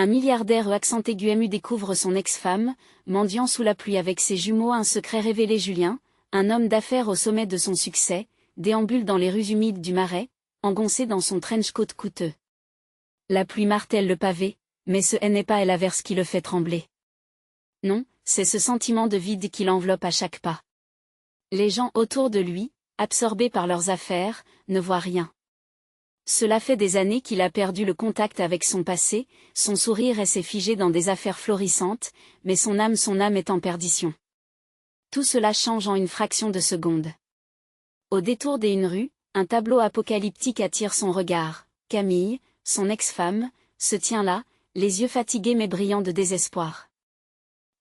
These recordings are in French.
Un milliardaire accent aigu découvre son ex-femme, mendiant sous la pluie avec ses jumeaux. Un secret révélé. Julien, un homme d'affaires au sommet de son succès, déambule dans les rues humides du Marais, engoncé dans son trench-coat coûteux. La pluie martèle le pavé, mais ce n'est pas l'averse qui le fait trembler. Non, c'est ce sentiment de vide qui l'enveloppe à chaque pas. Les gens autour de lui, absorbés par leurs affaires, ne voient rien. Cela fait des années qu'il a perdu le contact avec son passé, son sourire s'est figé dans des affaires florissantes, mais son âme est en perdition. Tout cela change en une fraction de seconde. Au détour d'une rue, un tableau apocalyptique attire son regard. Camille, son ex-femme, se tient là, les yeux fatigués mais brillants de désespoir.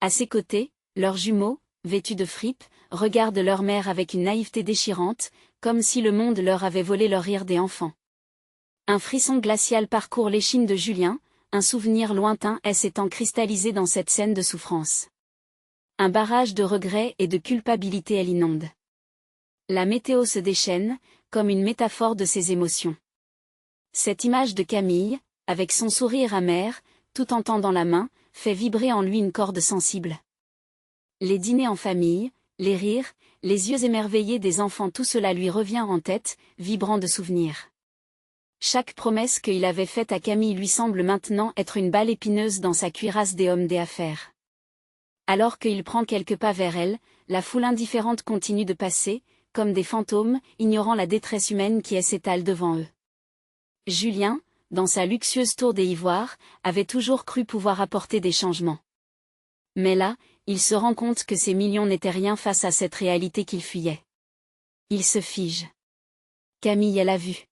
À ses côtés, leurs jumeaux, vêtus de fripes, regardent leur mère avec une naïveté déchirante, comme si le monde leur avait volé leur rire d'enfant. Un frisson glacial parcourt l'échine de Julien, un souvenir lointain s'étant cristallisé dans cette scène de souffrance. Un barrage de regrets et de culpabilité l'inonde. La météo se déchaîne, comme une métaphore de ses émotions. Cette image de Camille, avec son sourire amer, tout en tendant la main, fait vibrer en lui une corde sensible. Les dîners en famille, les rires, les yeux émerveillés des enfants, tout cela lui revient en tête, vibrant de souvenirs. Chaque promesse qu'il avait faite à Camille lui semble maintenant être une balle épineuse dans sa cuirasse des hommes d'affaires. Alors qu'il prend quelques pas vers elle, la foule indifférente continue de passer, comme des fantômes, ignorant la détresse humaine qui s'étale devant eux. Julien, dans sa luxueuse tour des ivoires, avait toujours cru pouvoir apporter des changements. Mais là, il se rend compte que ces millions n'étaient rien face à cette réalité qu'il fuyait. Il se fige. Camille l'a vu.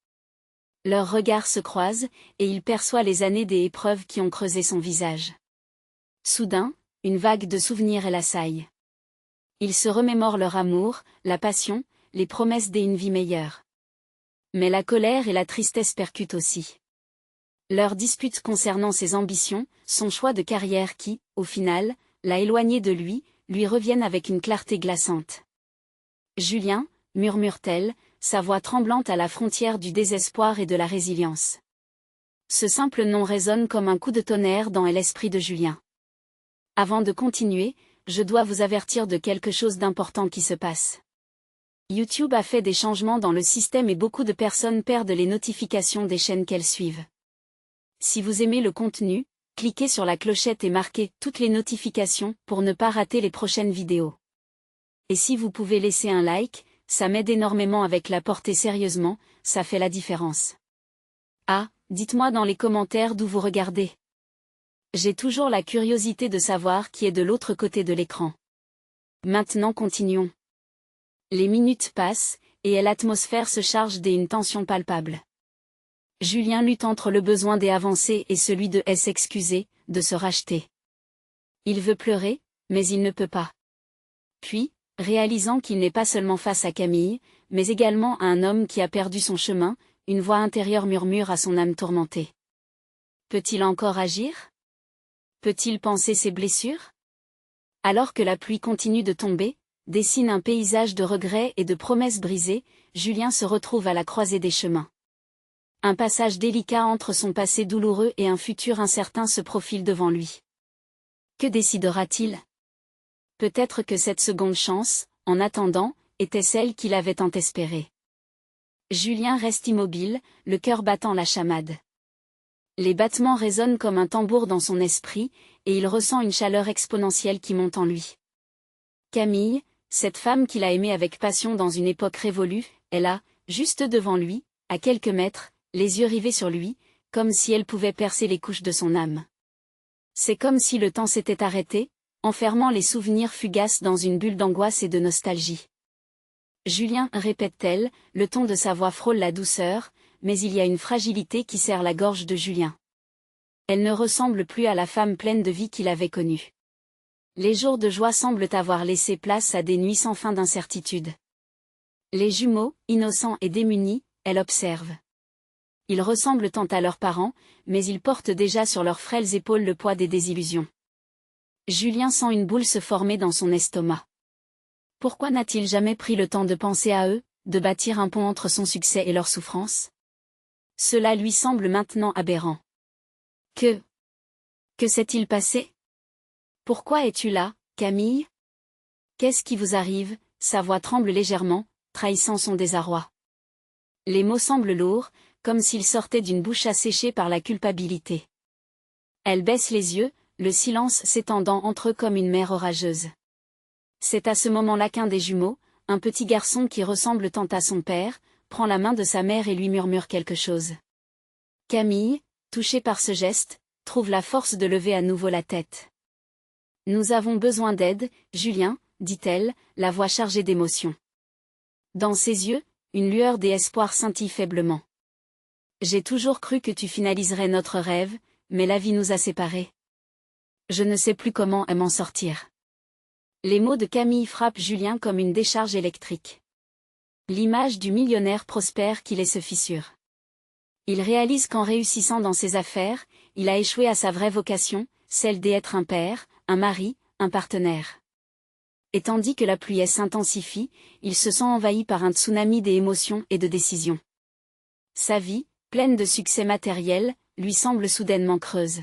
Leurs regards se croisent, et il perçoit les années des épreuves qui ont creusé son visage. Soudain, une vague de souvenirs l'assaille. Il se remémore leur amour, la passion, les promesses d'une vie meilleure. Mais la colère et la tristesse percutent aussi. Leur dispute concernant ses ambitions, son choix de carrière qui, au final, l'a éloigné de lui reviennent avec une clarté glaçante. Julien, murmure-t-elle, sa voix tremblante à la frontière du désespoir et de la résilience. Ce simple nom résonne comme un coup de tonnerre dans l'esprit de Julien. Avant de continuer, je dois vous avertir de quelque chose d'important qui se passe. YouTube a fait des changements dans le système et beaucoup de personnes perdent les notifications des chaînes qu'elles suivent. Si vous aimez le contenu, cliquez sur la clochette et marquez toutes les notifications pour ne pas rater les prochaines vidéos. Et si vous pouvez laisser un like, ça m'aide énormément avec la portée sérieusement, ça fait la différence. Ah, dites-moi dans les commentaires d'où vous regardez. J'ai toujours la curiosité de savoir qui est de l'autre côté de l'écran. Maintenant continuons. Les minutes passent, et l'atmosphère se charge d'une tension palpable. Julien lutte entre le besoin d'avancer et celui de s'excuser, de se racheter. Il veut pleurer, mais il ne peut pas. Puis, réalisant qu'il n'est pas seulement face à Camille, mais également à un homme qui a perdu son chemin, une voix intérieure murmure à son âme tourmentée. Peut-il encore agir? Peut-il panser ses blessures? Alors que la pluie continue de tomber, dessine un paysage de regrets et de promesses brisées, Julien se retrouve à la croisée des chemins. Un passage délicat entre son passé douloureux et un futur incertain se profile devant lui. Que décidera-t-il? Peut-être que cette seconde chance, en attendant, était celle qu'il avait tant espérée. Julien reste immobile, le cœur battant la chamade. Les battements résonnent comme un tambour dans son esprit, et il ressent une chaleur exponentielle qui monte en lui. Camille, cette femme qu'il a aimée avec passion dans une époque révolue, est là, juste devant lui, à quelques mètres, les yeux rivés sur lui, comme si elle pouvait percer les couches de son âme. C'est comme si le temps s'était arrêté, enfermant les souvenirs fugaces dans une bulle d'angoisse et de nostalgie. Julien, répète-t-elle, le ton de sa voix frôle la douceur, mais il y a une fragilité qui serre la gorge de Julien. Elle ne ressemble plus à la femme pleine de vie qu'il avait connue. Les jours de joie semblent avoir laissé place à des nuits sans fin d'incertitude. Les jumeaux, innocents et démunis, elle observe. Ils ressemblent tant à leurs parents, mais ils portent déjà sur leurs frêles épaules le poids des désillusions. Julien sent une boule se former dans son estomac. Pourquoi n'a-t-il jamais pris le temps de penser à eux, de bâtir un pont entre son succès et leur souffrance? Cela lui semble maintenant aberrant. Que Que s'est-il passé? Pourquoi es-tu là, Camille? Qu'est-ce qui vous arrive? Sa voix tremble légèrement, trahissant son désarroi. Les mots semblent lourds, comme s'ils sortaient d'une bouche asséchée par la culpabilité. Elle baisse les yeux, le silence s'étendant entre eux comme une mer orageuse. C'est à ce moment-là qu'un des jumeaux, un petit garçon qui ressemble tant à son père, prend la main de sa mère et lui murmure quelque chose. Camille, touchée par ce geste, trouve la force de lever à nouveau la tête. « Nous avons besoin d'aide, Julien, dit-elle, la voix chargée d'émotion. Dans ses yeux, une lueur d'espoir scintille faiblement. J'ai toujours cru que tu finaliserais notre rêve, mais la vie nous a séparés. Je ne sais plus comment m'en sortir. » Les mots de Camille frappent Julien comme une décharge électrique. L'image du millionnaire prospère qu'il est se fissure. Il réalise qu'en réussissant dans ses affaires, il a échoué à sa vraie vocation, celle d'être un père, un mari, un partenaire. Et tandis que la pluie s'intensifie, il se sent envahi par un tsunami d'émotions et de décisions. Sa vie, pleine de succès matériels, lui semble soudainement creuse.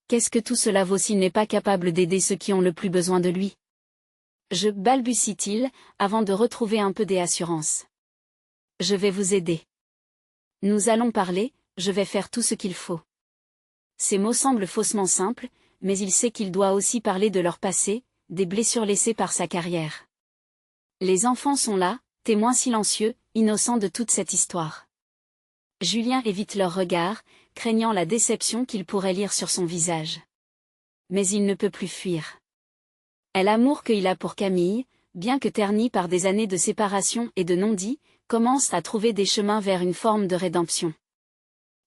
Qu'est-ce que tout cela vaut s'il n'est pas capable d'aider ceux qui ont le plus besoin de lui? Balbutie-t-il, avant de retrouver un peu d'assurance. Je vais vous aider. Nous allons parler, je vais faire tout ce qu'il faut. Ces mots semblent faussement simples, mais il sait qu'il doit aussi parler de leur passé, des blessures laissées par sa carrière. Les enfants sont là, témoins silencieux, innocents de toute cette histoire. Julien évite leur regard, craignant la déception qu'il pourrait lire sur son visage. Mais il ne peut plus fuir. Et l'amour qu'il a pour Camille, bien que terni par des années de séparation et de non-dit, commence à trouver des chemins vers une forme de rédemption.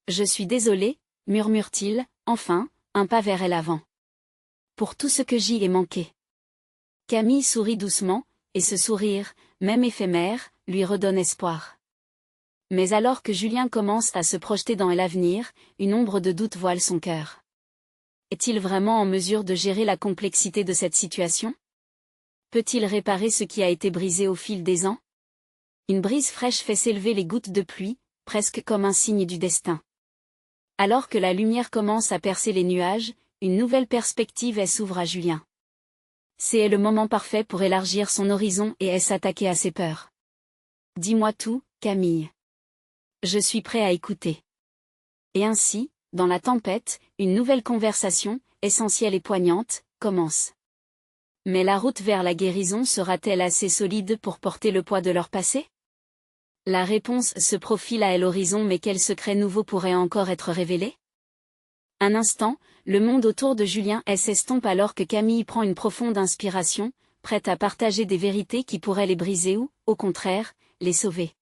Je suis désolé, murmure-t-il, enfin, un pas vers elle avant. Pour tout ce que j'y ai manqué. Camille sourit doucement, et ce sourire, même éphémère, lui redonne espoir. Mais alors que Julien commence à se projeter dans l'avenir, une ombre de doute voile son cœur. Est-il vraiment en mesure de gérer la complexité de cette situation? Peut-il réparer ce qui a été brisé au fil des ans? Une brise fraîche fait s'élever les gouttes de pluie, presque comme un signe du destin. Alors que la lumière commence à percer les nuages, une nouvelle perspective s'ouvre à Julien. C'est le moment parfait pour élargir son horizon et s'attaquer à ses peurs. Dis-moi tout, Camille. Je suis prêt à écouter. Et ainsi, dans la tempête, une nouvelle conversation, essentielle et poignante, commence. Mais la route vers la guérison sera-t-elle assez solide pour porter le poids de leur passé? La réponse se profile à l'horizon, mais quel secret nouveau pourrait encore être révélé? Un instant, le monde autour de Julien s'estompe alors que Camille prend une profonde inspiration, prête à partager des vérités qui pourraient les briser ou, au contraire, les sauver.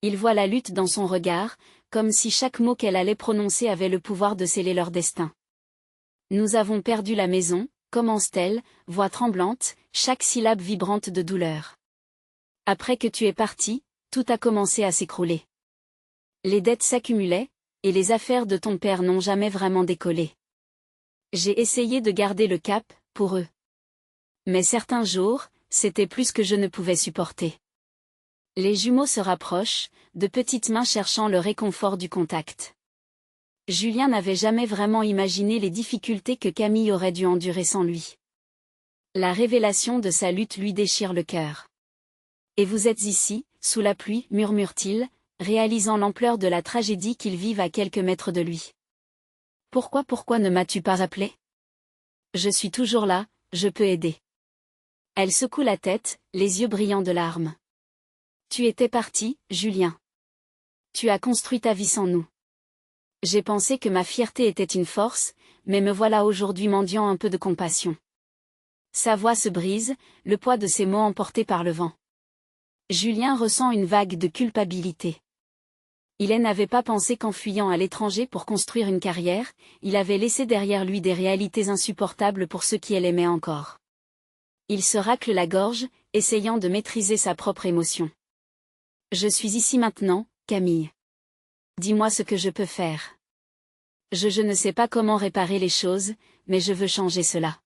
Il voit la lutte dans son regard, comme si chaque mot qu'elle allait prononcer avait le pouvoir de sceller leur destin. Nous avons perdu la maison, commence-t-elle, voix tremblante, chaque syllabe vibrante de douleur. Après que tu es parti, tout a commencé à s'écrouler. Les dettes s'accumulaient, et les affaires de ton père n'ont jamais vraiment décollé. J'ai essayé de garder le cap, pour eux. Mais certains jours, c'était plus que je ne pouvais supporter. Les jumeaux se rapprochent, de petites mains cherchant le réconfort du contact. Julien n'avait jamais vraiment imaginé les difficultés que Camille aurait dû endurer sans lui. La révélation de sa lutte lui déchire le cœur. « Et vous êtes ici, sous la pluie » murmure-t-il, réalisant l'ampleur de la tragédie qu'ils vivent à quelques mètres de lui. « Pourquoi ne m'as-tu pas appelé? Je suis toujours là, je peux aider. » Elle secoue la tête, les yeux brillants de larmes. « Tu étais parti, Julien. Tu as construit ta vie sans nous. J'ai pensé que ma fierté était une force, mais me voilà aujourd'hui mendiant un peu de compassion. » Sa voix se brise, le poids de ses mots emporté par le vent. Julien ressent une vague de culpabilité. Il n'avait pas pensé qu'en fuyant à l'étranger pour construire une carrière, il avait laissé derrière lui des réalités insupportables pour ceux qui l'aimaient encore. Il se racle la gorge, essayant de maîtriser sa propre émotion. « Je suis ici maintenant, Camille. Dis-moi ce que je peux faire. Je ne sais pas comment réparer les choses, mais je veux changer cela. »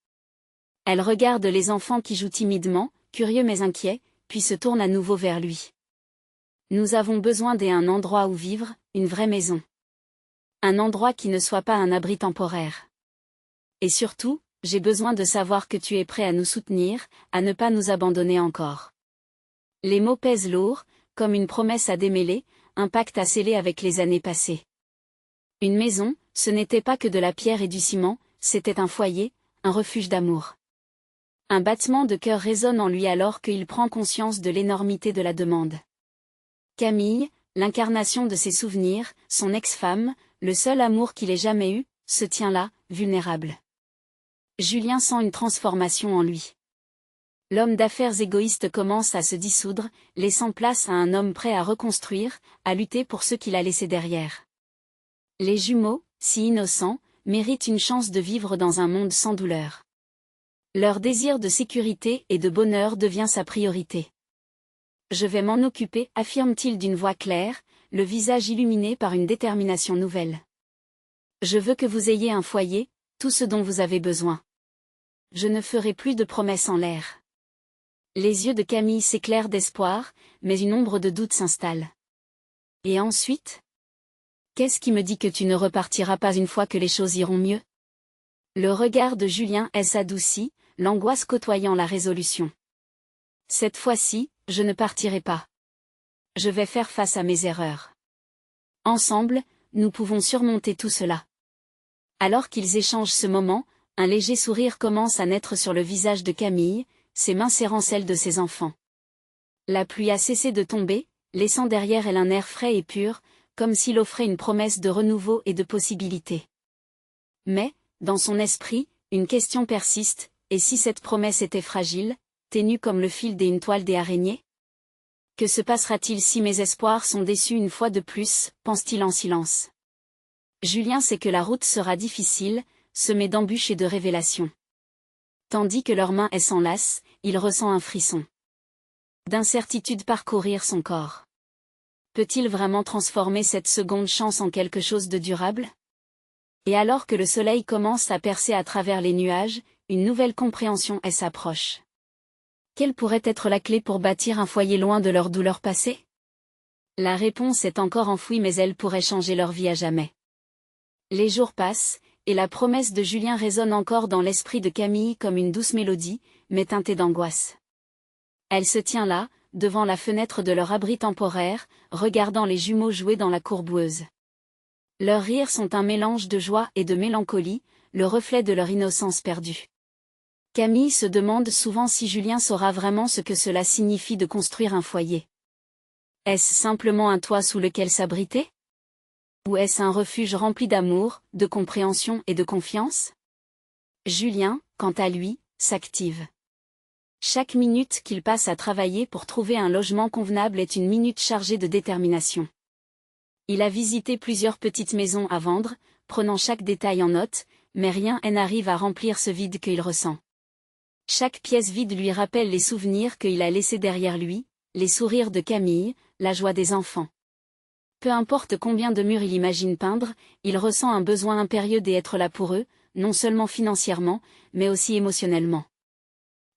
Elle regarde les enfants qui jouent timidement, curieux mais inquiets, puis se tourne à nouveau vers lui. « Nous avons besoin d'un endroit où vivre, une vraie maison. Un endroit qui ne soit pas un abri temporaire. Et surtout, j'ai besoin de savoir que tu es prêt à nous soutenir, à ne pas nous abandonner encore. Les mots pèsent lourd, comme une promesse à démêler, un pacte à sceller avec les années passées. Une maison, ce n'était pas que de la pierre et du ciment, c'était un foyer, un refuge d'amour. Un battement de cœur résonne en lui alors qu'il prend conscience de l'énormité de la demande. Camille, l'incarnation de ses souvenirs, son ex-femme, le seul amour qu'il ait jamais eu, se tient là, vulnérable. Julien sent une transformation en lui. L'homme d'affaires égoïste commence à se dissoudre, laissant place à un homme prêt à reconstruire, à lutter pour ceux qu'il a laissés derrière. Les jumeaux, si innocents, méritent une chance de vivre dans un monde sans douleur. Leur désir de sécurité et de bonheur devient sa priorité. Je vais m'en occuper, affirme-t-il d'une voix claire, le visage illuminé par une détermination nouvelle. Je veux que vous ayez un foyer, tout ce dont vous avez besoin. Je ne ferai plus de promesses en l'air. Les yeux de Camille s'éclairent d'espoir, mais une ombre de doute s'installe. Et ensuite ? Qu'est-ce qui me dit que tu ne repartiras pas une fois que les choses iront mieux ? Le regard de Julien s'adoucit, l'angoisse côtoyant la résolution. Cette fois-ci, je ne partirai pas. Je vais faire face à mes erreurs. Ensemble, nous pouvons surmonter tout cela. Alors qu'ils échangent ce moment, un léger sourire commence à naître sur le visage de Camille, ses mains serrant celles de ses enfants. La pluie a cessé de tomber, laissant derrière elle un air frais et pur, comme s'il offrait une promesse de renouveau et de possibilités. Mais, dans son esprit, une question persiste, et si cette promesse était fragile, ténue comme le fil d'une toile des araignées ? Que se passera-t-il si mes espoirs sont déçus une fois de plus, pense-t-il en silence. Julien sait que la route sera difficile, semée d'embûches et de révélations. Tandis que leurs mains s'enlacent, il ressent un frisson d'incertitude parcourir son corps. Peut-il vraiment transformer cette seconde chance en quelque chose de durable ? Et alors que le soleil commence à percer à travers les nuages, une nouvelle compréhension s'approche. Quelle pourrait être la clé pour bâtir un foyer loin de leur douleur passée ? La réponse est encore enfouie mais elle pourrait changer leur vie à jamais. Les jours passent, et la promesse de Julien résonne encore dans l'esprit de Camille comme une douce mélodie, mais teintée d'angoisse. Elle se tient là, devant la fenêtre de leur abri temporaire, regardant les jumeaux jouer dans la cour boueuse. Leurs rires sont un mélange de joie et de mélancolie, le reflet de leur innocence perdue. Camille se demande souvent si Julien saura vraiment ce que cela signifie de construire un foyer. Est-ce simplement un toit sous lequel s'abriter ? Ou est-ce un refuge rempli d'amour, de compréhension et de confiance ? Julien, quant à lui, s'active. Chaque minute qu'il passe à travailler pour trouver un logement convenable est une minute chargée de détermination. Il a visité plusieurs petites maisons à vendre, prenant chaque détail en note, mais rien n'arrive à remplir ce vide qu'il ressent. Chaque pièce vide lui rappelle les souvenirs qu'il a laissés derrière lui, les sourires de Camille, la joie des enfants. Peu importe combien de murs il imagine peindre, il ressent un besoin impérieux d'être là pour eux, non seulement financièrement, mais aussi émotionnellement.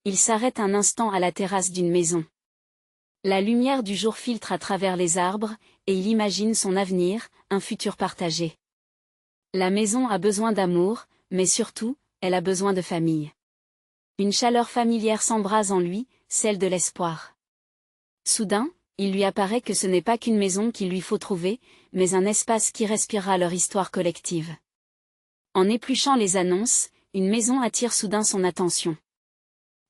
Il s'arrête un instant à la terrasse d'une maison. La lumière du jour filtre à travers les arbres, et il imagine son avenir, un futur partagé. La maison a besoin d'amour, mais surtout, elle a besoin de famille. Une chaleur familière s'embrase en lui, celle de l'espoir. Soudain, il lui apparaît que ce n'est pas qu'une maison qu'il lui faut trouver, mais un espace qui respirera leur histoire collective. En épluchant les annonces, une maison attire soudain son attention.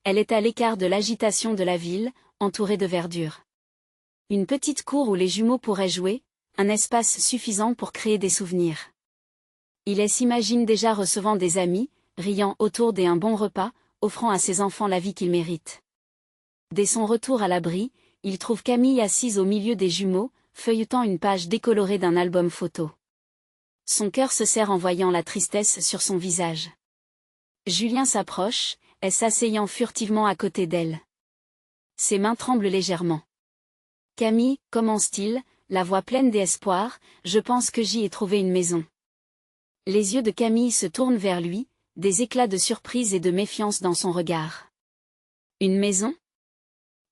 Elle est à l'écart de l'agitation de la ville, entourée de verdure. Une petite cour où les jumeaux pourraient jouer, un espace suffisant pour créer des souvenirs. Il s'imagine déjà recevant des amis, riant autour d'un bon repas, offrant à ses enfants la vie qu'ils méritent. Dès son retour à l'abri, il trouve Camille assise au milieu des jumeaux, feuilletant une page décolorée d'un album photo. Son cœur se serre en voyant la tristesse sur son visage. Julien s'approche, s'asseyant furtivement à côté d'elle. Ses mains tremblent légèrement. « Camille, commence-t-il, la voix pleine d'espoir, je pense que j'y ai trouvé une maison. » Les yeux de Camille se tournent vers lui, des éclats de surprise et de méfiance dans son regard. Une maison ?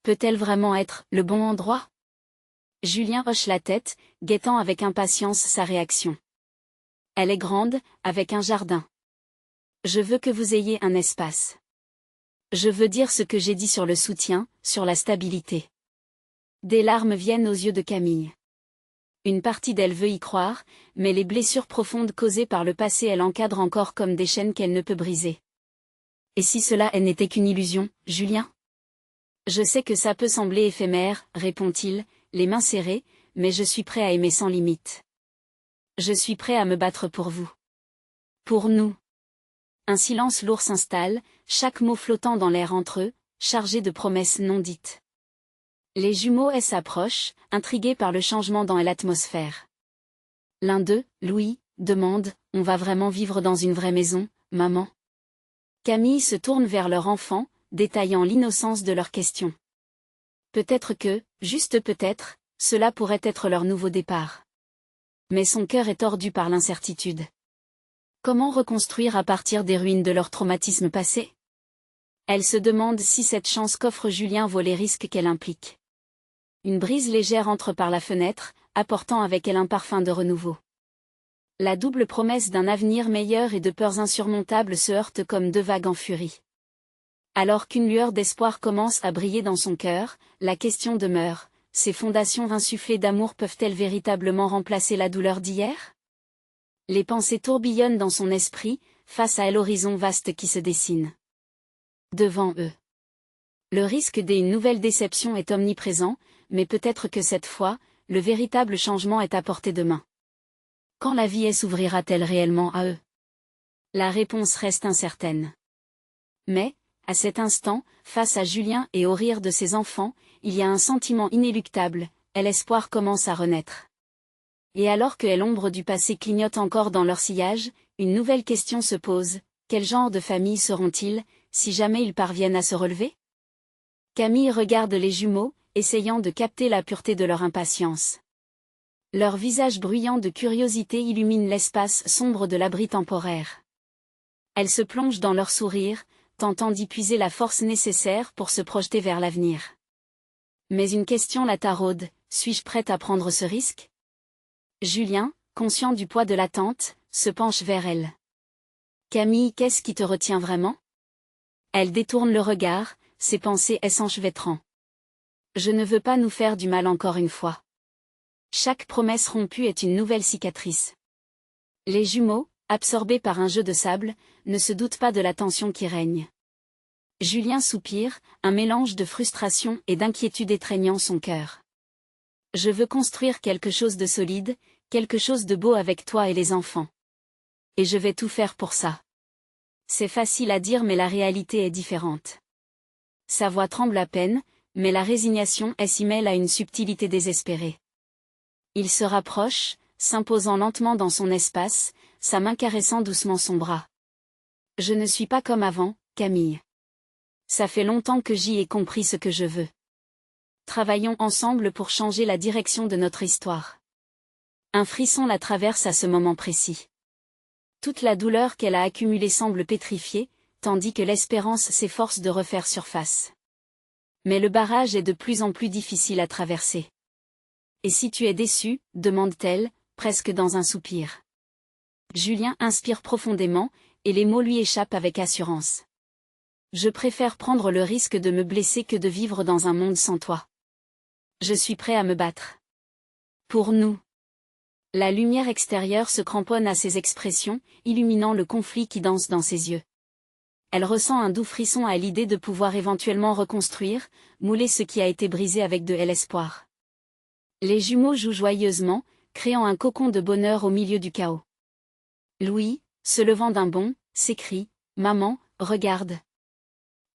Peut-elle vraiment être le bon endroit ? Julien hoche la tête, guettant avec impatience sa réaction. Elle est grande, avec un jardin. Je veux que vous ayez un espace. Je veux dire ce que j'ai dit sur le soutien, sur la stabilité. Des larmes viennent aux yeux de Camille. Une partie d'elle veut y croire, mais les blessures profondes causées par le passé elle encadre encore comme des chaînes qu'elle ne peut briser. Et si cela n'était qu'une illusion, Julien? Je sais que ça peut sembler éphémère, répond-il, les mains serrées, mais je suis prêt à aimer sans limite. Je suis prêt à me battre pour vous. Pour nous. Un silence lourd s'installe, chaque mot flottant dans l'air entre eux, chargé de promesses non dites. Les jumeaux s'approchent, intrigués par le changement dans l'atmosphère. L'un d'eux, Louis, demande, « On va vraiment vivre dans une vraie maison, maman ?» Camille se tourne vers leur enfant, détaillant l'innocence de leurs questions. Peut-être que, juste peut-être, cela pourrait être leur nouveau départ. Mais son cœur est tordu par l'incertitude. Comment reconstruire à partir des ruines de leur traumatisme passé? Elle se demande si cette chance qu'offre Julien vaut les risques qu'elle implique. Une brise légère entre par la fenêtre, apportant avec elle un parfum de renouveau. La double promesse d'un avenir meilleur et de peurs insurmontables se heurte comme deux vagues en furie. Alors qu'une lueur d'espoir commence à briller dans son cœur, la question demeure, ces fondations insufflées d'amour peuvent-elles véritablement remplacer la douleur d'hier? Les pensées tourbillonnent dans son esprit, face à l'horizon vaste qui se dessine. Devant eux. Le risque d'une nouvelle déception est omniprésent, mais peut-être que cette fois, le véritable changement est à portée de main. Quand la vie s'ouvrira-t-elle réellement à eux? La réponse reste incertaine. Mais, à cet instant, face à Julien et au rire de ses enfants, il y a un sentiment inéluctable, l'espoir commence à renaître. Et alors que l'ombre du passé clignote encore dans leur sillage, une nouvelle question se pose, quel genre de famille seront-ils, si jamais ils parviennent à se relever? Camille regarde les jumeaux, essayant de capter la pureté de leur impatience. Leurs visages bruyants de curiosité illuminent l'espace sombre de l'abri temporaire. Elle se plonge dans leur sourire, tentant d'y puiser la force nécessaire pour se projeter vers l'avenir. Mais une question la taraude, suis-je prête à prendre ce risque? Julien, conscient du poids de l'attente, se penche vers elle. Camille, qu'est-ce qui te retient vraiment? Elle détourne le regard, ses pensées s'enchevêtrant. Je ne veux pas nous faire du mal encore une fois. Chaque promesse rompue est une nouvelle cicatrice. Les jumeaux, absorbés par un jeu de sable, ne se doutent pas de la tension qui règne. Julien soupire, un mélange de frustration et d'inquiétude étreignant son cœur. Je veux construire quelque chose de solide, quelque chose de beau avec toi et les enfants. Et je vais tout faire pour ça. C'est facile à dire mais la réalité est différente. Sa voix tremble à peine, mais la résignation s'y mêle à une subtilité désespérée. Il se rapproche, s'imposant lentement dans son espace, sa main caressant doucement son bras. Je ne suis pas comme avant, Camille. Ça fait longtemps que j'y ai compris ce que je veux. Travaillons ensemble pour changer la direction de notre histoire. Un frisson la traverse à ce moment précis. Toute la douleur qu'elle a accumulée semble pétrifiée, tandis que l'espérance s'efforce de refaire surface. Mais le barrage est de plus en plus difficile à traverser. Et si tu es déçu, demande-t-elle, presque dans un soupir. Julien inspire profondément, et les mots lui échappent avec assurance. Je préfère prendre le risque de me blesser que de vivre dans un monde sans toi. Je suis prêt à me battre. Pour nous. La lumière extérieure se cramponne à ses expressions, illuminant le conflit qui danse dans ses yeux. Elle ressent un doux frisson à l'idée de pouvoir éventuellement reconstruire, mouler ce qui a été brisé avec de l'espoir. Les jumeaux jouent joyeusement, créant un cocon de bonheur au milieu du chaos. Louis, se levant d'un bond, s'écrie, « Maman, regarde !»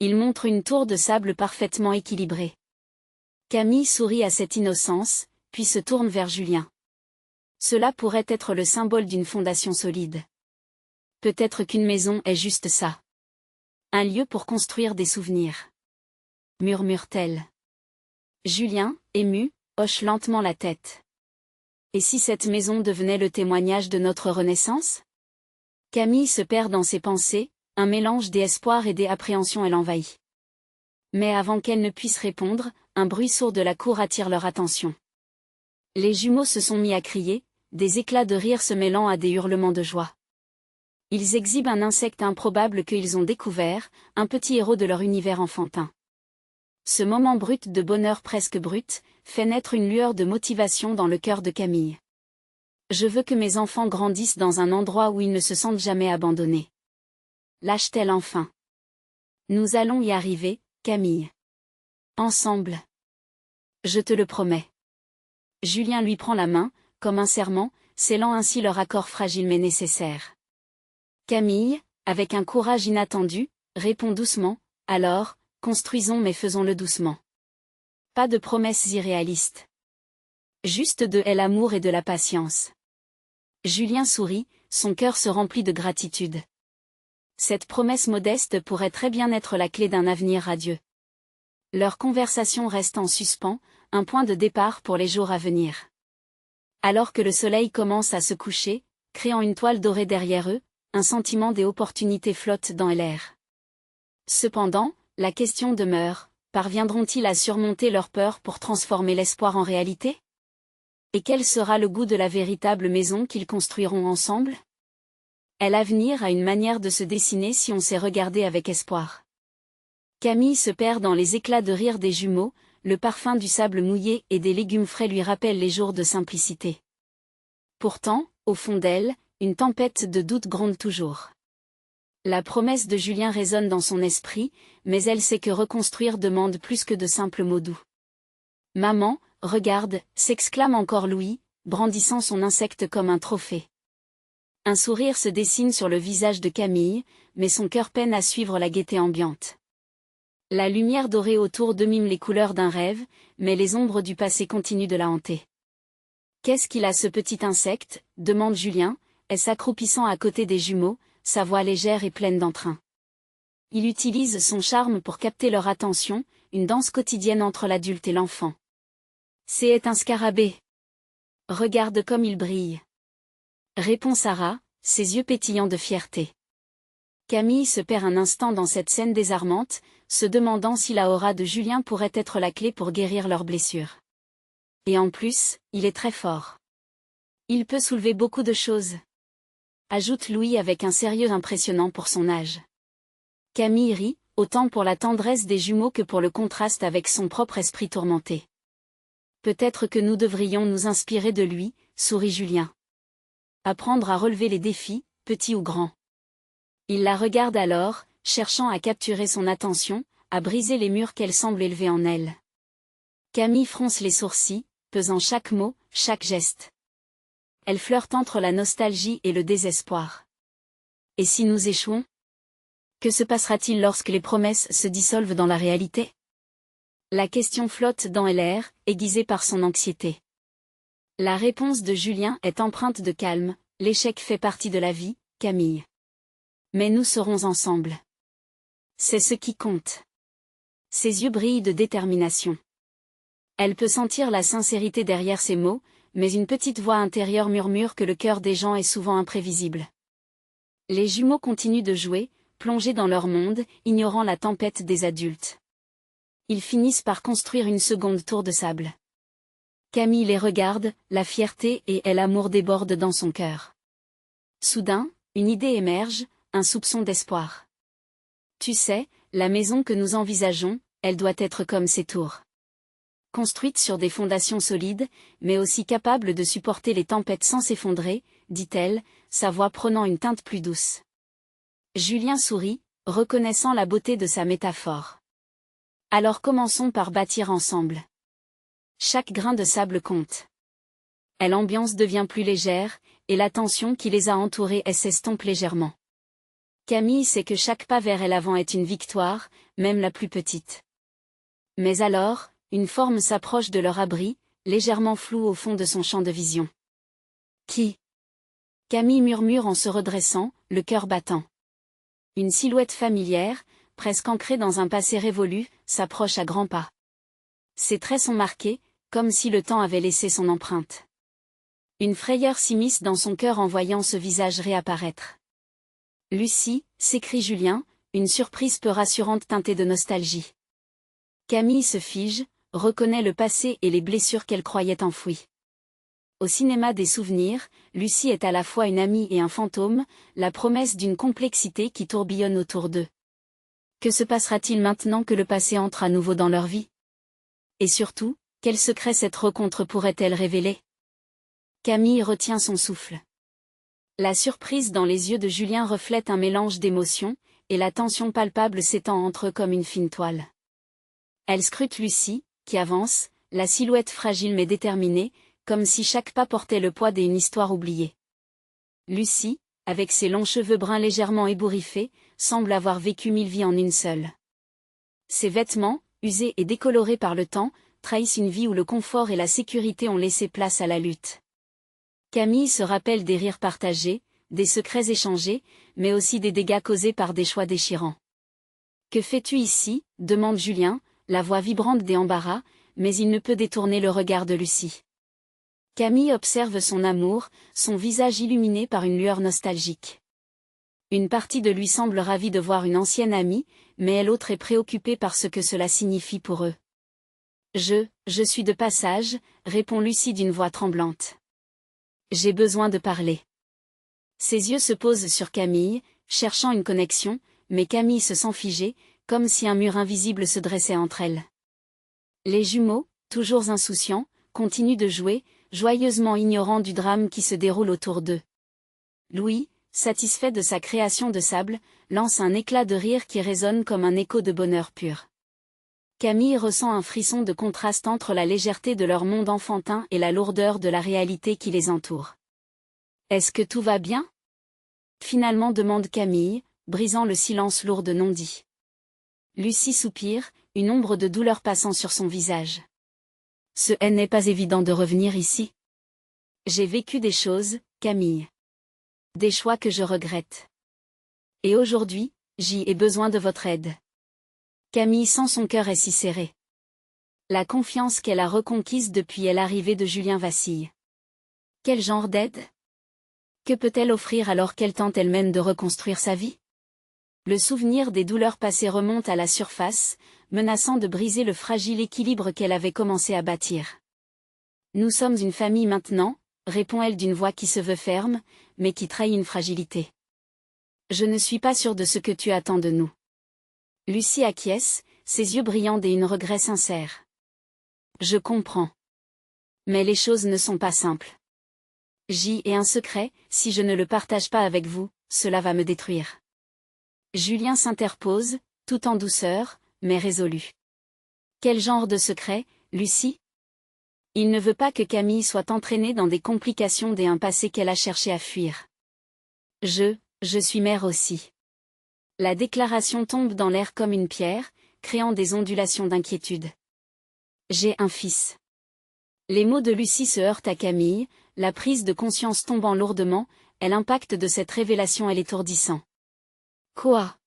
Il montre une tour de sable parfaitement équilibrée. Camille sourit à cette innocence, puis se tourne vers Julien. Cela pourrait être le symbole d'une fondation solide. Peut-être qu'une maison est juste ça. Un lieu pour construire des souvenirs. Murmure-t-elle. Julien, ému, hoche lentement la tête. Et si cette maison devenait le témoignage de notre renaissance? Camille se perd dans ses pensées, un mélange d'espoir et d'appréhension l'envahit. Mais avant qu'elle ne puisse répondre, un bruit sourd de la cour attire leur attention. Les jumeaux se sont mis à crier, des éclats de rire se mêlant à des hurlements de joie. Ils exhibent un insecte improbable qu'ils ont découvert, un petit héros de leur univers enfantin. Ce moment brut de bonheur presque brut, fait naître une lueur de motivation dans le cœur de Camille. Je veux que mes enfants grandissent dans un endroit où ils ne se sentent jamais abandonnés. Lâche-t-elle enfin. Nous allons y arriver, Camille. Ensemble. Je te le promets. Julien lui prend la main, comme un serment, scellant ainsi leur accord fragile mais nécessaire. Camille, avec un courage inattendu, répond doucement, alors, construisons mais faisons-le doucement. Pas de promesses irréalistes. Juste de l'amour et de la patience. Julien sourit, son cœur se remplit de gratitude. Cette promesse modeste pourrait très bien être la clé d'un avenir radieux. Leur conversation reste en suspens, un point de départ pour les jours à venir. Alors que le soleil commence à se coucher, créant une toile dorée derrière eux, un sentiment d'opportunité flotte dans l'air. Cependant, la question demeure, parviendront-ils à surmonter leur peur pour transformer l'espoir en réalité? Et quel sera le goût de la véritable maison qu'ils construiront ensemble? L'avenir a une manière de se dessiner si on sait regarder avec espoir. Camille se perd dans les éclats de rire des jumeaux, le parfum du sable mouillé et des légumes frais lui rappelle les jours de simplicité. Pourtant, au fond d'elle, une tempête de doute gronde toujours. La promesse de Julien résonne dans son esprit, mais elle sait que reconstruire demande plus que de simples mots doux. « Maman, regarde !» s'exclame encore Louis, brandissant son insecte comme un trophée. Un sourire se dessine sur le visage de Camille, mais son cœur peine à suivre la gaieté ambiante. La lumière dorée autour d'eux mime les couleurs d'un rêve, mais les ombres du passé continuent de la hanter. « Qu'est-ce qu'il a ce petit insecte ?» demande Julien, s'accroupissant à côté des jumeaux, sa voix légère et pleine d'entrain. Il utilise son charme pour capter leur attention, une danse quotidienne entre l'adulte et l'enfant. C'est un scarabée. Regarde comme il brille. Répond Sarah, ses yeux pétillants de fierté. Camille se perd un instant dans cette scène désarmante, se demandant si la aura de Julien pourrait être la clé pour guérir leurs blessures. Et en plus, il est très fort. Il peut soulever beaucoup de choses. Ajoute Louis avec un sérieux impressionnant pour son âge. Camille rit, autant pour la tendresse des jumeaux que pour le contraste avec son propre esprit tourmenté. Peut-être que nous devrions nous inspirer de lui, sourit Julien. Apprendre à relever les défis, petits ou grands. Il la regarde alors, cherchant à capturer son attention, à briser les murs qu'elle semble élever en elle. Camille fronce les sourcils, pesant chaque mot, chaque geste. Elle flirte entre la nostalgie et le désespoir. Et si nous échouons? Que se passera-t-il lorsque les promesses se dissolvent dans la réalité? La question flotte dans l'air, aiguisée par son anxiété. La réponse de Julien est empreinte de calme, l'échec fait partie de la vie, Camille. Mais nous serons ensemble. C'est ce qui compte. Ses yeux brillent de détermination. Elle peut sentir la sincérité derrière ses mots, mais une petite voix intérieure murmure que le cœur des gens est souvent imprévisible. Les jumeaux continuent de jouer, plongés dans leur monde, ignorant la tempête des adultes. Ils finissent par construire une seconde tour de sable. Camille les regarde, la fierté et l'amour débordent dans son cœur. Soudain, une idée émerge, un soupçon d'espoir. Tu sais, la maison que nous envisageons, elle doit être comme ces tours. Construite sur des fondations solides, mais aussi capable de supporter les tempêtes sans s'effondrer, dit-elle, sa voix prenant une teinte plus douce. Julien sourit, reconnaissant la beauté de sa métaphore. Alors commençons par bâtir ensemble. Chaque grain de sable compte. L'ambiance devient plus légère, et la tension qui les a entourés s'estompe légèrement. Camille sait que chaque pas vers l'avant est une victoire, même la plus petite. Mais alors, une forme s'approche de leur abri, légèrement floue au fond de son champ de vision. Qui? Camille murmure en se redressant, le cœur battant. Une silhouette familière, presque ancrée dans un passé révolu, s'approche à grands pas. Ses traits sont marqués, comme si le temps avait laissé son empreinte. Une frayeur s'immisce dans son cœur en voyant ce visage réapparaître. Lucie, s'écrie Julien, une surprise peu rassurante teintée de nostalgie. Camille se fige, reconnaît le passé et les blessures qu'elle croyait enfouies. au cinéma des souvenirs, Lucie est à la fois une amie et un fantôme, la promesse d'une complexité qui tourbillonne autour d'eux. Que se passera-t-il maintenant que le passé entre à nouveau dans leur vie? Et surtout, quel secret cette rencontre pourrait-elle révéler? Camille retient son souffle. La surprise dans les yeux de Julien reflète un mélange d'émotions, et la tension palpable s'étend entre eux comme une fine toile. Elle scrute Lucie, qui avance, la silhouette fragile mais déterminée, comme si chaque pas portait le poids d'une histoire oubliée. Lucie, avec ses longs cheveux bruns légèrement ébouriffés, semble avoir vécu 1000 vies en une seule. Ses vêtements, usés et décolorés par le temps, trahissent une vie où le confort et la sécurité ont laissé place à la lutte. Camille se rappelle des rires partagés, des secrets échangés, mais aussi des dégâts causés par des choix déchirants. « Que fais-tu ici ?» demande Julien, la voix vibrante des embarras, mais il ne peut détourner le regard de Lucie. Camille observe son amour, son visage illuminé par une lueur nostalgique. Une partie de lui semble ravie de voir une ancienne amie, mais l'autre est préoccupée par ce que cela signifie pour eux. « Je suis de passage », répond Lucie d'une voix tremblante. « J'ai besoin de parler. » Ses yeux se posent sur Camille, cherchant une connexion, mais Camille se sent figée, comme si un mur invisible se dressait entre elles. Les jumeaux, toujours insouciants, continuent de jouer, joyeusement ignorant du drame qui se déroule autour d'eux. Louis, satisfait de sa création de sable, lance un éclat de rire qui résonne comme un écho de bonheur pur. Camille ressent un frisson de contraste entre la légèreté de leur monde enfantin et la lourdeur de la réalité qui les entoure. « Est-ce que tout va bien ?» finalement demande Camille, brisant le silence lourd de non-dit. Lucie soupire, une ombre de douleur passant sur son visage. « Ce n'est pas évident de revenir ici. J'ai vécu des choses, Camille. Des choix que je regrette. Et aujourd'hui, j'ai besoin de votre aide. » Camille sent son cœur est si serré. La confiance qu'elle a reconquise depuis l'arrivée de Julien vacille. Quel genre d'aide? Que peut-elle offrir alors qu'elle tente elle-même de reconstruire sa vie? Le souvenir des douleurs passées remonte à la surface, menaçant de briser le fragile équilibre qu'elle avait commencé à bâtir. « Nous sommes une famille maintenant », répond-elle d'une voix qui se veut ferme, mais qui trahit une fragilité. « Je ne suis pas sûre de ce que tu attends de nous. » Lucie acquiesce, ses yeux brillants et un regret sincère. « Je comprends. Mais les choses ne sont pas simples. J'ai un secret, si je ne le partage pas avec vous, cela va me détruire. » Julien s'interpose, tout en douceur, mais résolu. « Quel genre de secret, Lucie ?» Il ne veut pas que Camille soit entraînée dans des complications d'un passé qu'elle a cherché à fuir. « Je suis mère aussi. » La déclaration tombe dans l'air comme une pierre, créant des ondulations d'inquiétude. « J'ai un fils. » Les mots de Lucie se heurtent à Camille, la prise de conscience tombant lourdement, et l'impact de cette révélation est l'étourdissant. « Quoi ?»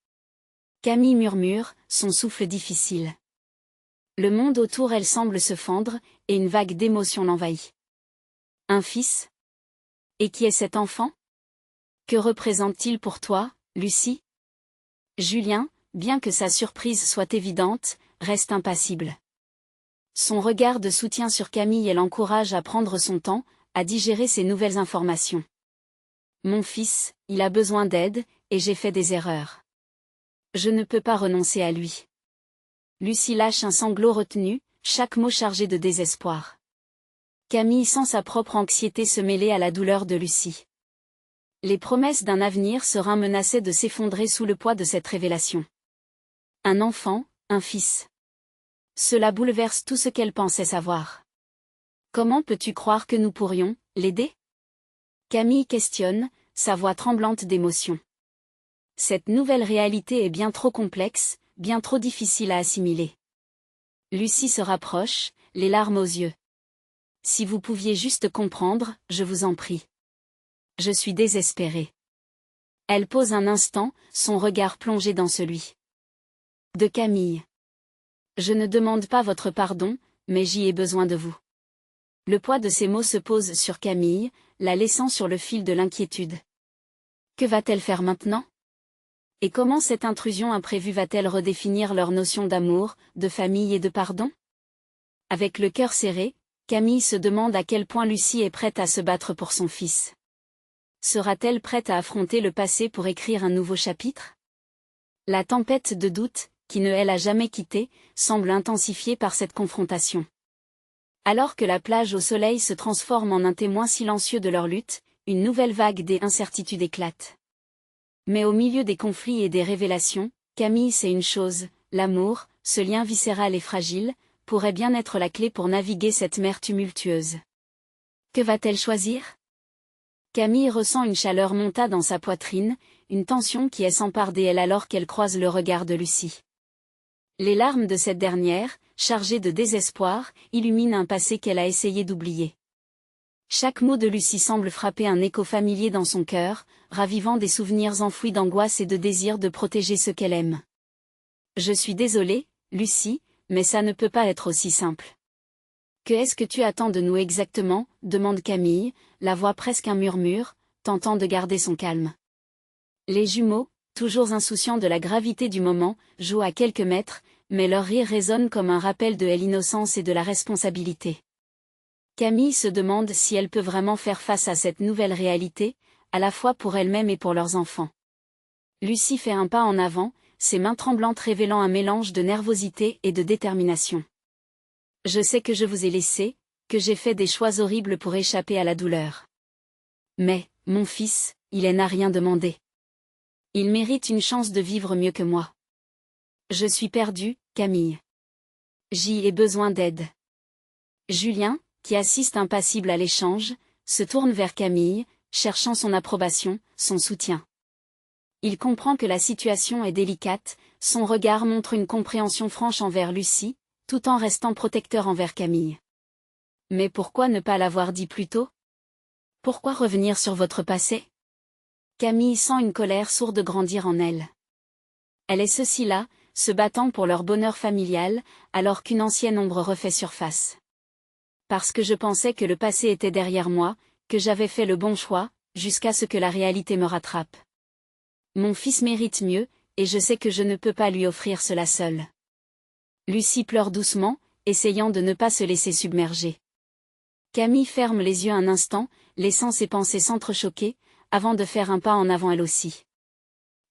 Camille murmure, son souffle difficile. Le monde autour elle semble se fendre, et une vague d'émotion l'envahit. « Un fils? Et qui est cet enfant? Que représente-t-il pour toi, Lucie ?» Julien, bien que sa surprise soit évidente, reste impassible. Son regard de soutien sur Camille l'encourage à prendre son temps, à digérer ces nouvelles informations. « Mon fils, il a besoin d'aide, et j'ai fait des erreurs. Je ne peux pas renoncer à lui. » Lucie lâche un sanglot retenu, chaque mot chargé de désespoir. Camille sent sa propre anxiété se mêler à la douleur de Lucie. Les promesses d'un avenir serein menaçaient de s'effondrer sous le poids de cette révélation. Un enfant, un fils. Cela bouleverse tout ce qu'elle pensait savoir. Comment peux-tu croire que nous pourrions l'aider? Camille questionne, sa voix tremblante d'émotion. Cette nouvelle réalité est bien trop complexe, bien trop difficile à assimiler. Lucie se rapproche, les larmes aux yeux. Si vous pouviez juste comprendre, je vous en prie. Je suis désespérée. Elle pose un instant, son regard plongé dans celui de Camille. Je ne demande pas votre pardon, mais j'y ai besoin de vous. Le poids de ces mots se pose sur Camille, la laissant sur le fil de l'inquiétude. Que va-t-elle faire maintenant? Et comment cette intrusion imprévue va-t-elle redéfinir leur notion d'amour, de famille et de pardon? Avec le cœur serré, Camille se demande à quel point Lucie est prête à se battre pour son fils. Sera-t-elle prête à affronter le passé pour écrire un nouveau chapitre? La tempête de doute, qui ne l'a jamais quittée, semble intensifiée par cette confrontation. Alors que la plage au soleil se transforme en un témoin silencieux de leur lutte, une nouvelle vague d'incertitude éclate. Mais au milieu des conflits et des révélations, Camille sait une chose, l'amour, ce lien viscéral et fragile, pourrait bien être la clé pour naviguer cette mer tumultueuse. Que va-t-elle choisir? Camille ressent une chaleur monter dans sa poitrine, une tension qui s'empare d'elle alors qu'elle croise le regard de Lucie. Les larmes de cette dernière, chargées de désespoir, illuminent un passé qu'elle a essayé d'oublier. Chaque mot de Lucie semble frapper un écho familier dans son cœur, ravivant des souvenirs enfouis d'angoisse et de désir de protéger ceux qu'elle aime. Je suis désolée, Lucie, mais ça ne peut pas être aussi simple. Que est-ce que tu attends de nous exactement? Demande Camille, la voix presque un murmure, tentant de garder son calme. Les jumeaux, toujours insouciants de la gravité du moment, jouent à quelques mètres, mais leur rire résonne comme un rappel de l'innocence et de la responsabilité. Camille se demande si elle peut vraiment faire face à cette nouvelle réalité, à la fois pour elle-même et pour leurs enfants. Lucie fait un pas en avant, ses mains tremblantes révélant un mélange de nervosité et de détermination. Je sais que je vous ai laissé, que j'ai fait des choix horribles pour échapper à la douleur. Mais, mon fils, il n'a rien demandé. Il mérite une chance de vivre mieux que moi. Je suis perdue, Camille. J'y ai besoin d'aide. Julien, qui assiste impassible à l'échange, se tourne vers Camille, cherchant son approbation, son soutien. Il comprend que la situation est délicate, son regard montre une compréhension franche envers Lucie, tout en restant protecteur envers Camille. Mais pourquoi ne pas l'avoir dit plus tôt? Pourquoi revenir sur votre passé? Camille sent une colère sourde grandir en elle. Elle est ceci-là, se battant pour leur bonheur familial, alors qu'une ancienne ombre refait surface. Parce que je pensais que le passé était derrière moi, que j'avais fait le bon choix, jusqu'à ce que la réalité me rattrape. Mon fils mérite mieux, et je sais que je ne peux pas lui offrir cela seul. Lucie pleure doucement, essayant de ne pas se laisser submerger. Camille ferme les yeux un instant, laissant ses pensées s'entrechoquer, avant de faire un pas en avant elle aussi.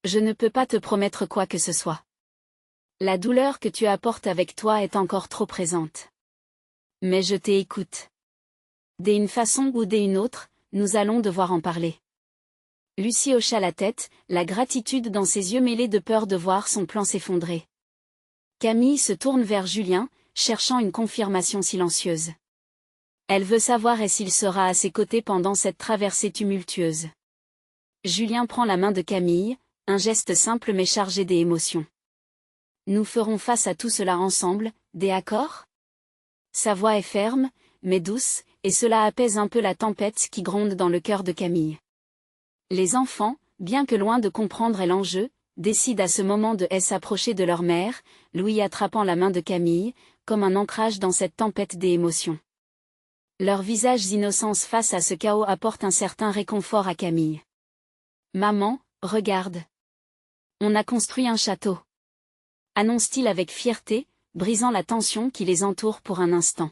Je ne peux pas te promettre quoi que ce soit. La douleur que tu apportes avec toi est encore trop présente. Mais je t'écoute. D'une façon ou d'une autre, nous allons devoir en parler. Lucie hocha la tête, la gratitude dans ses yeux mêlés de peur de voir son plan s'effondrer. Camille se tourne vers Julien, cherchant une confirmation silencieuse. Elle veut savoir s'il sera à ses côtés pendant cette traversée tumultueuse. Julien prend la main de Camille, un geste simple mais chargé d'émotion. Nous ferons face à tout cela ensemble, d'accord? Sa voix est ferme, mais douce, et cela apaise un peu la tempête qui gronde dans le cœur de Camille. Les enfants, bien que loin de comprendre l'enjeu, décident à ce moment de s'approcher de leur mère, Louis attrapant la main de Camille, comme un ancrage dans cette tempête d'émotions. Leurs visages innocents face à ce chaos apportent un certain réconfort à Camille. Maman, regarde. On a construit un château. Annonce-t-il avec fierté, brisant la tension qui les entoure pour un instant.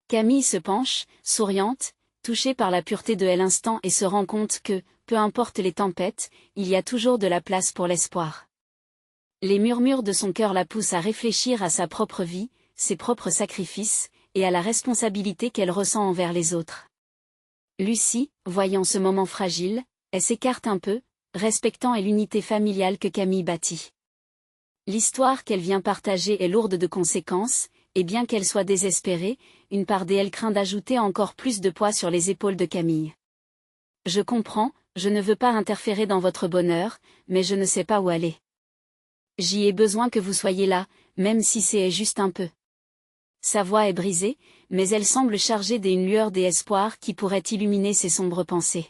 Camille se penche, souriante, touchée par la pureté de l'instant et se rend compte que, peu importe les tempêtes, il y a toujours de la place pour l'espoir. Les murmures de son cœur la poussent à réfléchir à sa propre vie, ses propres sacrifices, et à la responsabilité qu'elle ressent envers les autres. Lucie, voyant ce moment fragile, elle s'écarte un peu, respectant l'unité familiale que Camille bâtit. L'histoire qu'elle vient partager est lourde de conséquences, et bien qu'elle soit désespérée, une part d'elle craint d'ajouter encore plus de poids sur les épaules de Camille. Je comprends, je ne veux pas interférer dans votre bonheur, mais je ne sais pas où aller. J'y ai besoin que vous soyez là, même si c'est juste un peu. Sa voix est brisée, mais elle semble chargée d'une lueur d'espoir qui pourrait illuminer ses sombres pensées.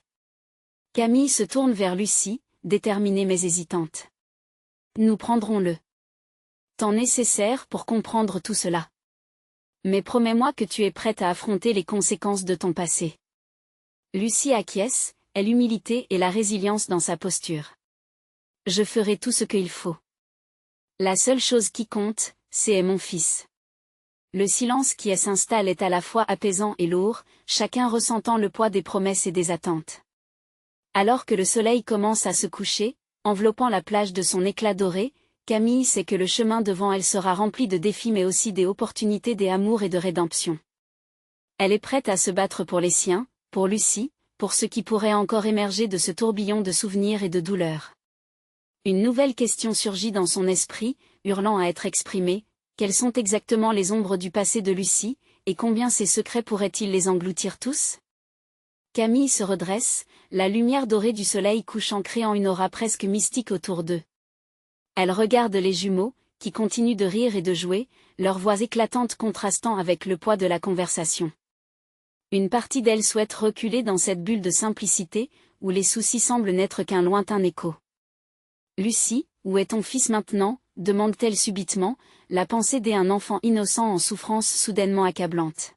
Camille se tourne vers Lucie, déterminée mais hésitante. Nous prendrons le temps nécessaire pour comprendre tout cela. Mais promets-moi que tu es prête à affronter les conséquences de ton passé. Lucie acquiesce, elle l'humilité et la résilience dans sa posture. Je ferai tout ce qu'il faut. La seule chose qui compte, c'est mon fils. Le silence qui s'installe est à la fois apaisant et lourd, chacun ressentant le poids des promesses et des attentes. Alors que le soleil commence à se coucher, enveloppant la plage de son éclat doré, Camille sait que le chemin devant elle sera rempli de défis mais aussi des opportunités d'amour et de rédemption. Elle est prête à se battre pour les siens, pour Lucie, pour ce qui pourrait encore émerger de ce tourbillon de souvenirs et de douleurs. Une nouvelle question surgit dans son esprit, hurlant à être exprimée: quelles sont exactement les ombres du passé de Lucie, et combien ces secrets pourraient-ils les engloutir tous? Camille se redresse, la lumière dorée du soleil couchant créant une aura presque mystique autour d'eux. Elle regarde les jumeaux, qui continuent de rire et de jouer, leurs voix éclatantes contrastant avec le poids de la conversation. Une partie d'elle souhaite reculer dans cette bulle de simplicité, où les soucis semblent n'être qu'un lointain écho. Lucie, où est ton fils maintenant? Demande-t-elle subitement, la pensée d'un enfant innocent en souffrance soudainement accablante.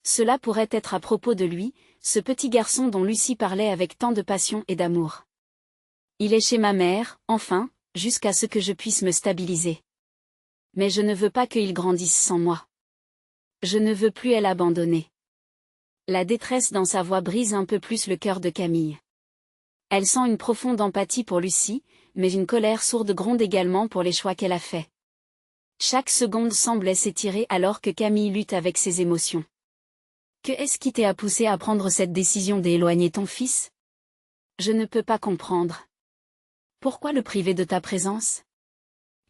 Cela pourrait être à propos de lui, ce petit garçon dont Lucie parlait avec tant de passion et d'amour. Il est chez ma mère, enfin, jusqu'à ce que je puisse me stabiliser. Mais je ne veux pas qu'il grandisse sans moi. Je ne veux plus l'abandonner. La détresse dans sa voix brise un peu plus le cœur de Camille. Elle sent une profonde empathie pour Lucie, mais une colère sourde gronde également pour les choix qu'elle a faits. Chaque seconde semblait s'étirer alors que Camille lutte avec ses émotions. Qu'est-ce qui t'a poussé à prendre cette décision d'éloigner ton fils? Je ne peux pas comprendre. Pourquoi le priver de ta présence?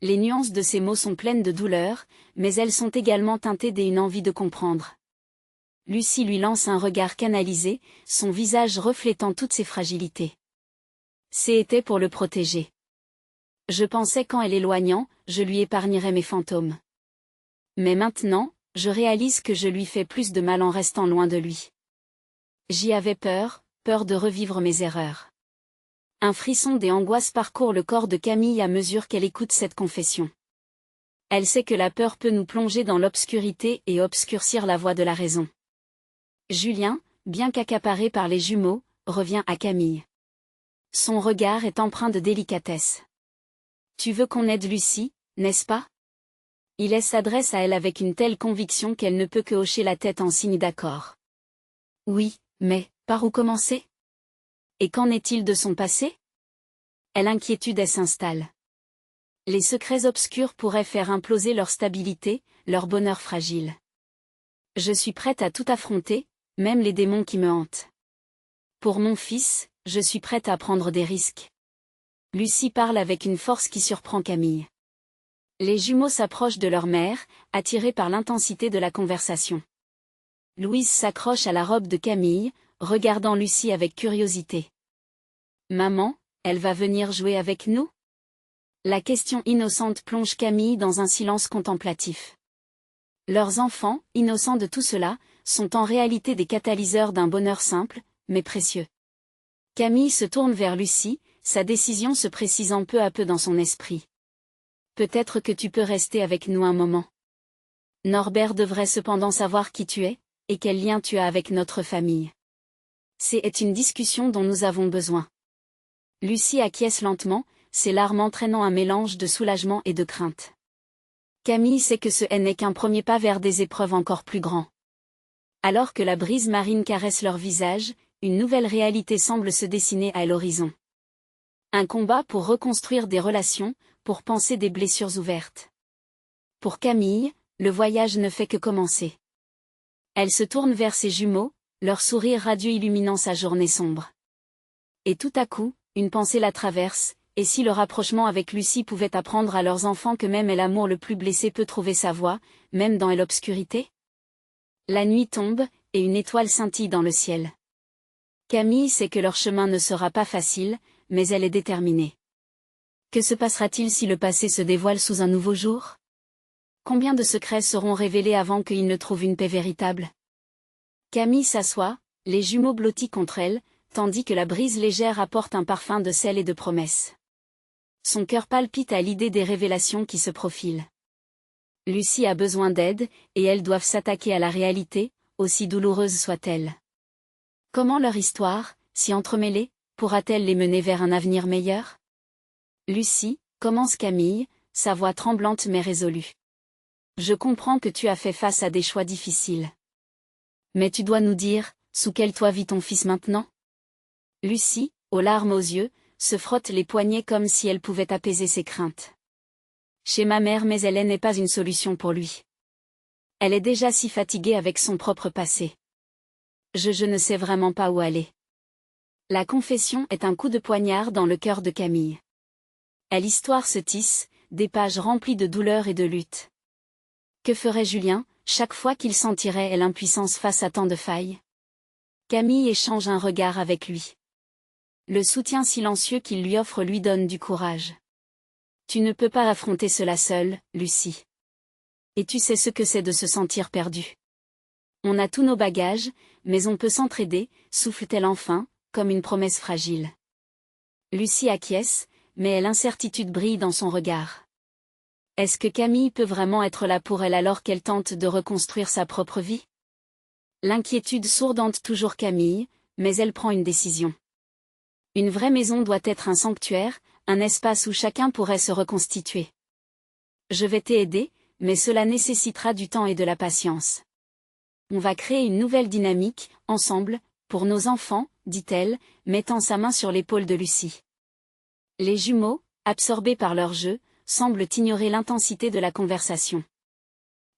Les nuances de ces mots sont pleines de douleur, mais elles sont également teintées d'une envie de comprendre. Lucie lui lance un regard canalisé, son visage reflétant toutes ses fragilités. C'était pour le protéger. Je pensais qu'en l'éloignant, je lui épargnerais mes fantômes. Mais maintenant, je réalise que je lui fais plus de mal en restant loin de lui. J'y avais peur, peur de revivre mes erreurs. Un frisson des angoisses parcourt le corps de Camille à mesure qu'elle écoute cette confession. Elle sait que la peur peut nous plonger dans l'obscurité et obscurcir la voie de la raison. Julien, bien qu'accaparé par les jumeaux, revient à Camille. Son regard est empreint de délicatesse. Tu veux qu'on aide Lucie, n'est-ce pas? Il s'adresse à elle avec une telle conviction qu'elle ne peut que hocher la tête en signe d'accord. Oui, mais, par où commencer? Et qu'en est-il de son passé? L'inquiétude s'installe. Les secrets obscurs pourraient faire imploser leur stabilité, leur bonheur fragile. Je suis prête à tout affronter, même les démons qui me hantent. Pour mon fils, je suis prête à prendre des risques. Lucie parle avec une force qui surprend Camille. Les jumeaux s'approchent de leur mère, attirés par l'intensité de la conversation. Louise s'accroche à la robe de Camille, regardant Lucie avec curiosité. Maman, elle va venir jouer avec nous? La question innocente plonge Camille dans un silence contemplatif. Leurs enfants, innocents de tout cela, sont en réalité des catalyseurs d'un bonheur simple, mais précieux. Camille se tourne vers Lucie, sa décision se précisant peu à peu dans son esprit. Peut-être que tu peux rester avec nous un moment. Norbert devrait cependant savoir qui tu es, et quel lien tu as avec notre famille. C'est une discussion dont nous avons besoin. Lucie acquiesce lentement, ses larmes entraînant un mélange de soulagement et de crainte. Camille sait que ce n'est qu'un premier pas vers des épreuves encore plus grands. Alors que la brise marine caresse leur visage, une nouvelle réalité semble se dessiner à l'horizon. Un combat pour reconstruire des relations, pour panser des blessures ouvertes. Pour Camille, le voyage ne fait que commencer. Elle se tourne vers ses jumeaux, leur sourire radieux illuminant sa journée sombre. Et tout à coup, une pensée la traverse, et si le rapprochement avec Lucie pouvait apprendre à leurs enfants que même l'amour le plus blessé peut trouver sa voie, même dans l'obscurité? La nuit tombe, et une étoile scintille dans le ciel. Camille sait que leur chemin ne sera pas facile, mais elle est déterminée. Que se passera-t-il si le passé se dévoile sous un nouveau jour? Combien de secrets seront révélés avant qu'ils ne trouvent une paix véritable? Camille s'assoit, les jumeaux blottis contre elle, tandis que la brise légère apporte un parfum de sel et de promesses. Son cœur palpite à l'idée des révélations qui se profilent. Lucie a besoin d'aide, et elles doivent s'attaquer à la réalité, aussi douloureuse soit-elle. Comment leur histoire, si entremêlée, pourra-t-elle les mener vers un avenir meilleur? Lucie, commence Camille, sa voix tremblante mais résolue. Je comprends que tu as fait face à des choix difficiles. Mais tu dois nous dire, sous quel toit vit ton fils maintenant? Lucie, aux larmes aux yeux, se frotte les poignets comme si elle pouvait apaiser ses craintes. Chez ma mère, mais elle n'est pas une solution pour lui. Elle est déjà si fatiguée avec son propre passé. Je ne sais vraiment pas où aller. La confession est un coup de poignard dans le cœur de Camille. L'histoire se tisse, des pages remplies de douleur et de lutte. Que ferait Julien, chaque fois qu'il sentirait l'impuissance face à tant de failles? Camille échange un regard avec lui. Le soutien silencieux qu'il lui offre lui donne du courage. Tu ne peux pas affronter cela seule, Lucie. Et tu sais ce que c'est de se sentir perdue. On a tous nos bagages, mais on peut s'entraider, souffle-t-elle enfin, comme une promesse fragile. Lucie acquiesce, mais l'incertitude brille dans son regard. Est-ce que Camille peut vraiment être là pour elle alors qu'elle tente de reconstruire sa propre vie? L'inquiétude sourdante toujours Camille, mais elle prend une décision. Une vraie maison doit être un sanctuaire, un espace où chacun pourrait se reconstituer. Je vais t'aider, mais cela nécessitera du temps et de la patience. On va créer une nouvelle dynamique, ensemble, pour nos enfants, dit-elle, mettant sa main sur l'épaule de Lucie. Les jumeaux, absorbés par leur jeu, semblent ignorer l'intensité de la conversation.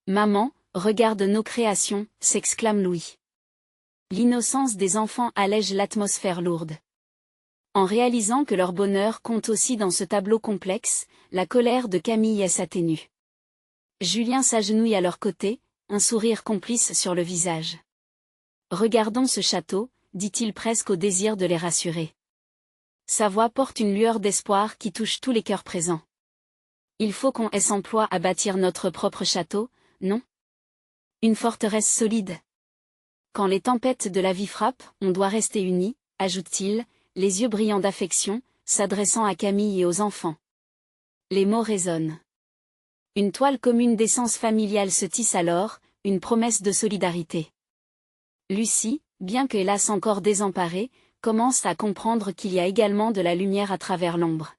Maman, regarde nos créations, s'exclame Louis. L'innocence des enfants allège l'atmosphère lourde. En réalisant que leur bonheur compte aussi dans ce tableau complexe, la colère de Camille s'atténue. Julien s'agenouille à leur côté, un sourire complice sur le visage. Regardons ce château, dit-il presque au désir de les rassurer. Sa voix porte une lueur d'espoir qui touche tous les cœurs présents. Il faut qu'on s'emploie à bâtir notre propre château, non? Une forteresse solide. Quand les tempêtes de la vie frappent, on doit rester unis, ajoute-t-il, les yeux brillants d'affection, s'adressant à Camille et aux enfants. Les mots résonnent. Une toile commune d'essence familiale se tisse alors, une promesse de solidarité. Lucie, bien que hélas encore désemparée, commence à comprendre qu'il y a également de la lumière à travers l'ombre.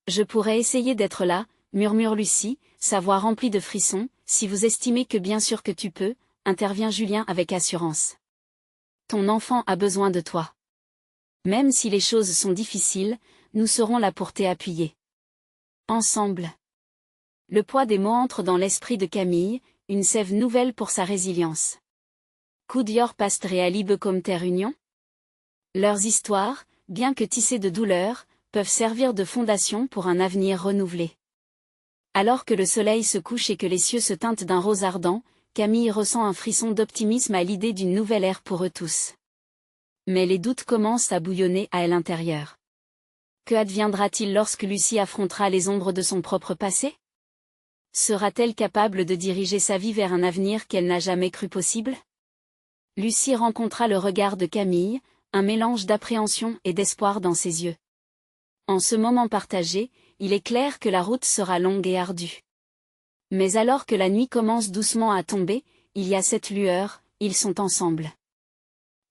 Je pourrais essayer d'être là, murmure Lucie, sa voix remplie de frissons, si vous estimez que bien sûr que tu peux, intervient Julien avec assurance. Ton enfant a besoin de toi. Même si les choses sont difficiles, nous serons là pour t'appuyer. Ensemble. Le poids des mots entre dans l'esprit de Camille, une sève nouvelle pour sa résilience. Cudior pastre alibe comme terre union? Leurs histoires, bien que tissées de douleur, peuvent servir de fondation pour un avenir renouvelé. Alors que le soleil se couche et que les cieux se teintent d'un rose ardent, Camille ressent un frisson d'optimisme à l'idée d'une nouvelle ère pour eux tous. Mais les doutes commencent à bouillonner à l'intérieur. Que adviendra-t-il lorsque Lucie affrontera les ombres de son propre passé? Sera-t-elle capable de diriger sa vie vers un avenir qu'elle n'a jamais cru possible? Lucie rencontra le regard de Camille, un mélange d'appréhension et d'espoir dans ses yeux. En ce moment partagé, il est clair que la route sera longue et ardue. Mais alors que la nuit commence doucement à tomber, il y a cette lueur, ils sont ensemble.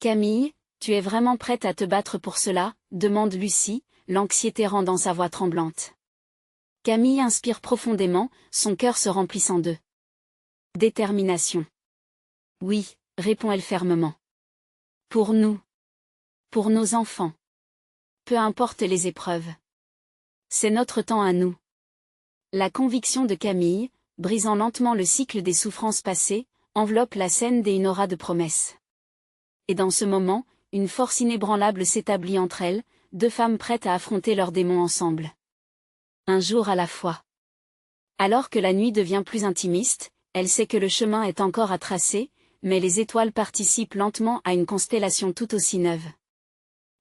Camille, tu es vraiment prête à te battre pour cela? Demande Lucie, l'anxiété rendant sa voix tremblante. Camille inspire profondément, son cœur se remplissant de détermination. Oui, répond-elle fermement. Pour nous. Pour nos enfants. Peu importe les épreuves. C'est notre temps à nous. La conviction de Camille, brisant lentement le cycle des souffrances passées, enveloppe la scène d'une aura de promesses. Et dans ce moment, une force inébranlable s'établit entre elles, deux femmes prêtes à affronter leurs démons ensemble. Un jour à la fois. Alors que la nuit devient plus intimiste, elle sait que le chemin est encore à tracer, mais les étoiles participent lentement à une constellation tout aussi neuve.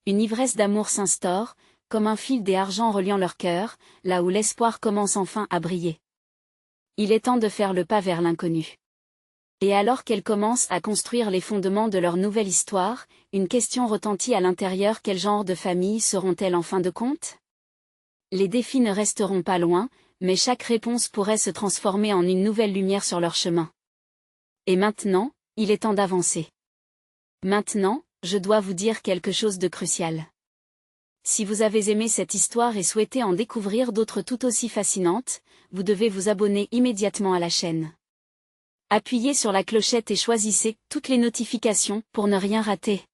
Une ivresse d'amour s'instaure, comme un fil d'argent reliant leur cœur, là où l'espoir commence enfin à briller. Il est temps de faire le pas vers l'inconnu. Et alors qu'elles commencent à construire les fondements de leur nouvelle histoire, une question retentit à l'intérieur: quel genre de famille seront-elles en fin de compte? Les défis ne resteront pas loin, mais chaque réponse pourrait se transformer en une nouvelle lumière sur leur chemin. Et maintenant, il est temps d'avancer. Maintenant, je dois vous dire quelque chose de crucial. Si vous avez aimé cette histoire et souhaitez en découvrir d'autres tout aussi fascinantes, vous devez vous abonner immédiatement à la chaîne. Appuyez sur la clochette et choisissez toutes les notifications pour ne rien rater.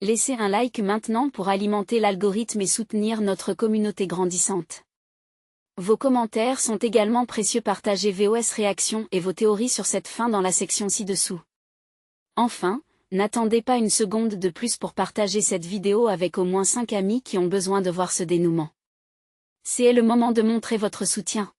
Laissez un like maintenant pour alimenter l'algorithme et soutenir notre communauté grandissante. Vos commentaires sont également précieux. Partagez vos réactions et vos théories sur cette fin dans la section ci-dessous. Enfin, n'attendez pas une seconde de plus pour partager cette vidéo avec au moins 5 amis qui ont besoin de voir ce dénouement. C'est le moment de montrer votre soutien.